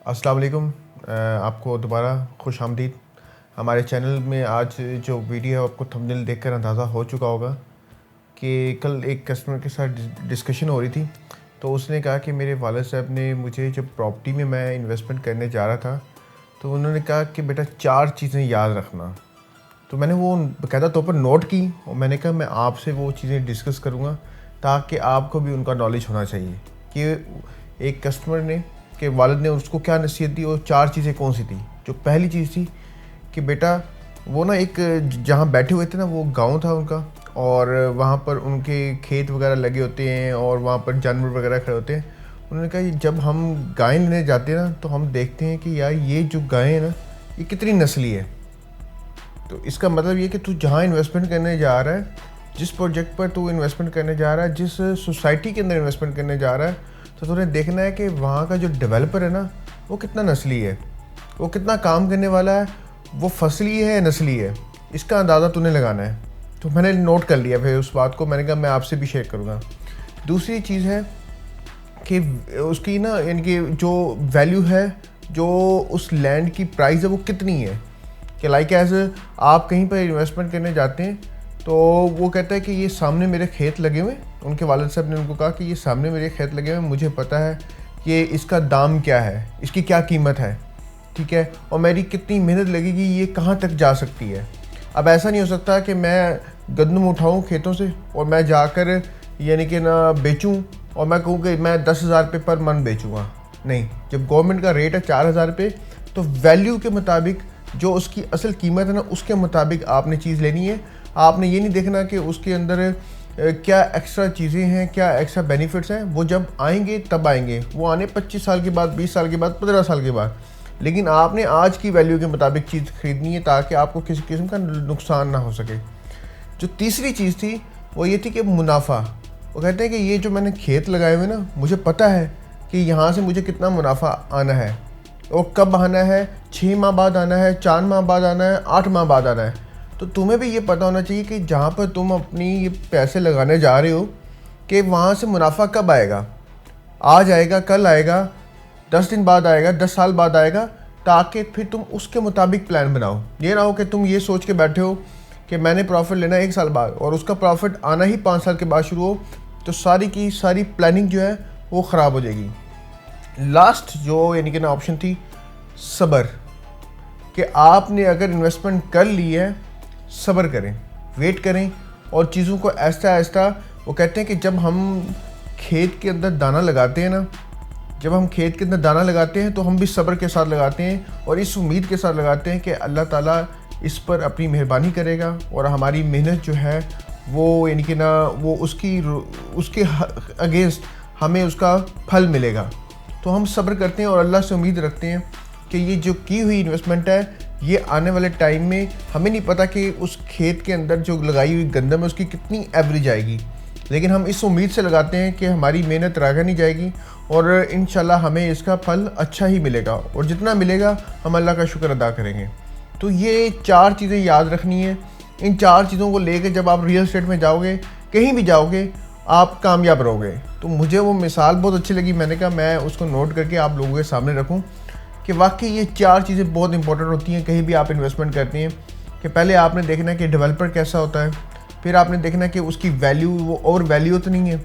अस्सलाम वालेकुम। आपको दोबारा खुश आमदीद। हमारे चैनल में आज जो वीडियो है आपको थंबनेल देखकर अंदाज़ा हो चुका होगा कि कल एक कस्टमर के साथ डिस्कशन हो रही थी। तो उसने कहा कि मेरे वालिद साहब ने मुझे जब प्रॉपर्टी में मैं इन्वेस्टमेंट करने जा रहा था तो उन्होंने कहा कि बेटा 4 चीज़ें याद रखना। तो मैंने वो बाकायदा तौर पर नोट की और मैंने कहा मैं आपसे वो चीज़ें डिस्कस करूँगा ताकि आपको भी उनका नॉलेज होना चाहिए कि एक कस्टमर ने के वालिद ने उसको क्या नसीहत दी और 4 चीज़ें कौन सी थी। जो पहली चीज़ थी कि बेटा वो ना एक जहाँ बैठे हुए थे ना वो गांव था उनका, और वहाँ पर उनके खेत वगैरह लगे होते हैं और वहाँ पर जानवर वगैरह खड़े होते हैं। उन्होंने कहा जब हम गाय लेने जाते हैं ना तो हम देखते हैं कि यार ये जो गाय है ना ये कितनी नस्ली है। तो इसका मतलब ये कि तू जहाँ इन्वेस्टमेंट करने जा रहा है, जिस प्रोजेक्ट पर तू इन्वेस्टमेंट करने जा रहा है, जिस सोसाइटी के अंदर इन्वेस्टमेंट करने जा रहा है, तो तुझे देखना है कि वहाँ का जो डेवलपर है ना वो कितना नस्ली है, वो कितना काम करने वाला है, वो फसली है या नस्ली है, इसका अंदाज़ा तूने लगाना है। तो मैंने नोट कर लिया फिर उस बात को, मैंने कहा मैं आपसे भी शेयर करूँगा। दूसरी चीज़ है कि उसकी ना यानी कि जो वैल्यू है, जो उस लैंड की प्राइस है वो कितनी है। कि लाइक एज आप कहीं पर इन्वेस्टमेंट करने जाते हैं तो वो कहता है कि ये सामने मेरे खेत लगे हुए, उनके वालिद साहब ने उनको कहा कि ये सामने मेरे खेत लगे हुए, मुझे पता है कि इसका दाम क्या है, इसकी क्या कीमत है, ठीक है, और मेरी कितनी मेहनत लगेगी, ये कहाँ तक जा सकती है। अब ऐसा नहीं हो सकता कि मैं गंदम उठाऊँ खेतों से और मैं जाकर यानी कि ना बेचूँ और मैं कहूँ कि मैं 10,000 रुपये पर मन बेचूँगा। नहीं, जब गवर्नमेंट का रेट है 4,000 रुपये तो वैल्यू के मुताबिक जो उसकी असल कीमत है ना उसके मुताबिक आपने चीज़ लेनी है। आपने ये नहीं देखना कि उसके अंदर क्या एक्स्ट्रा चीज़ें हैं, क्या एक्स्ट्रा बेनिफिट्स हैं, वो जब आएंगे तब आएंगे, वो आने 25 साल के बाद, 20 साल के बाद, 15 साल के बाद। लेकिन आपने आज की वैल्यू के मुताबिक चीज़ खरीदनी है ताकि आपको किसी किस्म का नुकसान ना हो सके। जो तीसरी चीज़ थी वो ये थी कि मुनाफा। वो कहते हैं कि ये जो मैंने खेत लगाए हुए ना, मुझे पता है कि यहाँ से मुझे कितना मुनाफा आना है और कब आना है, 6 माह बाद आना है, 4 माह बाद आना है, 8 माह बाद आना है। तो तुम्हें भी ये पता होना चाहिए कि जहाँ पर तुम अपनी ये पैसे लगाने जा रहे हो कि वहाँ से मुनाफा कब आएगा, आज आएगा, कल आएगा, 10 दिन बाद आएगा, 10 साल बाद आएगा, ताकि फिर तुम उसके मुताबिक प्लान बनाओ। ये ना हो कि तुम ये सोच के बैठे हो कि मैंने प्रॉफिट लेना है 1 साल बाद और उसका प्रॉफिट आना ही 5 साल के बाद शुरू हो, तो सारी की सारी प्लानिंग जो है वो ख़राब हो जाएगी। लास्ट जो यानी कि ना ऑप्शन थी सब्र, कि आपने अगर इन्वेस्टमेंट कर ली है सब्र करें, वेट करें और चीज़ों को ऐसा ऐसा। वो कहते हैं कि जब हम खेत के अंदर दाना लगाते हैं ना, जब हम खेत के अंदर दाना लगाते हैं तो हम भी सब्र के साथ लगाते हैं और इस उम्मीद के साथ लगाते हैं कि अल्लाह ताला इस पर अपनी मेहरबानी करेगा और हमारी मेहनत जो है वो यानी कि ना वो उसके अगेंस्ट हमें उसका फल मिलेगा। तो हम सब्र करते हैं और अल्लाह से उम्मीद रखते हैं कि ये जो की हुई इन्वेस्टमेंट है ये आने वाले टाइम में, हमें नहीं पता कि उस खेत के अंदर जो लगाई हुई गंदम है उसकी कितनी एवरेज आएगी, लेकिन हम इस उम्मीद से लगाते हैं कि हमारी मेहनत रागा नहीं जाएगी और इंशाल्लाह हमें इसका फल अच्छा ही मिलेगा और जितना मिलेगा हम अल्लाह का शुक्र अदा करेंगे। तो ये 4 चीज़ें याद रखनी है। इन 4 चीज़ों को लेकर जब आप रियल एस्टेट में जाओगे, कहीं भी जाओगे, आप कामयाब रहोगे। तो मुझे वो मिसाल बहुत अच्छी लगी, मैंने कहा मैं उसको नोट करके आप लोगों के सामने रखूं कि वाकई ये 4 चीज़ें बहुत इंपॉर्टेंट होती हैं कहीं भी आप इन्वेस्टमेंट करते हैं। कि पहले आपने देखना है कि डेवलपर कैसा होता है, फिर आपने देखना है कि उसकी वैल्यू वो ओवर वैल्यू तो नहीं है,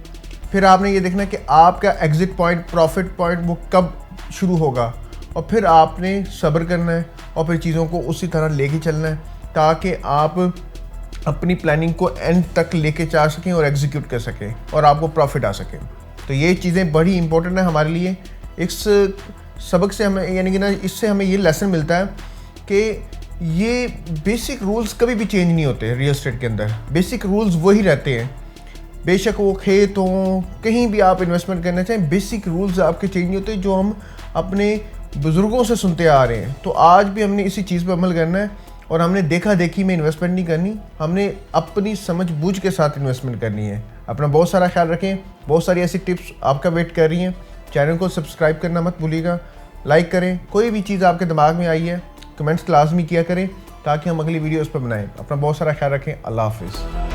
फिर आपने ये देखना है कि आपका एग्ज़िट पॉइंट, प्रॉफिट पॉइंट वो कब शुरू होगा, और फिर आपने सब्र करना है और फिर चीज़ों को उसी तरह लेके चलना है ताकि आप अपनी प्लानिंग को एंड तक लेके जा सकें और एग्जीक्यूट कर सकें और आपको प्रॉफिट आ सके। तो ये चीज़ें बड़ी इंपॉर्टेंट है हमारे लिए। इस सबक से हमें यानी कि ना इससे हमें ये लेसन मिलता है कि ये बेसिक रूल्स कभी भी चेंज नहीं होते। रियल एस्टेट के अंदर बेसिक रूल्स वही रहते हैं, बेशक वो खेत हों, कहीं भी आप इन्वेस्टमेंट करना चाहें, बेसिक रूल्स आपके चेंज नहीं होते जो हम अपने बुज़ुर्गों से सुनते आ रहे हैं। तो आज भी हमने इसी चीज़ पर अमल करना है और हमने देखा देखी में इन्वेस्टमेंट नहीं करनी, हमने अपनी समझ बूझ के साथ इन्वेस्टमेंट करनी है। अपना बहुत सारा ख्याल रखें, बहुत सारी ऐसी टिप्स आपका वेट कर रही हैं। चैनल को सब्सक्राइब करना मत भूलिएगा, लाइक करें, कोई भी चीज़ आपके दिमाग में आई है कमेंट्स लाजमी किया करें ताकि हम अगली वीडियो उस पर बनाएं। अपना बहुत सारा ख्याल रखें। अल्लाह हाफिज़।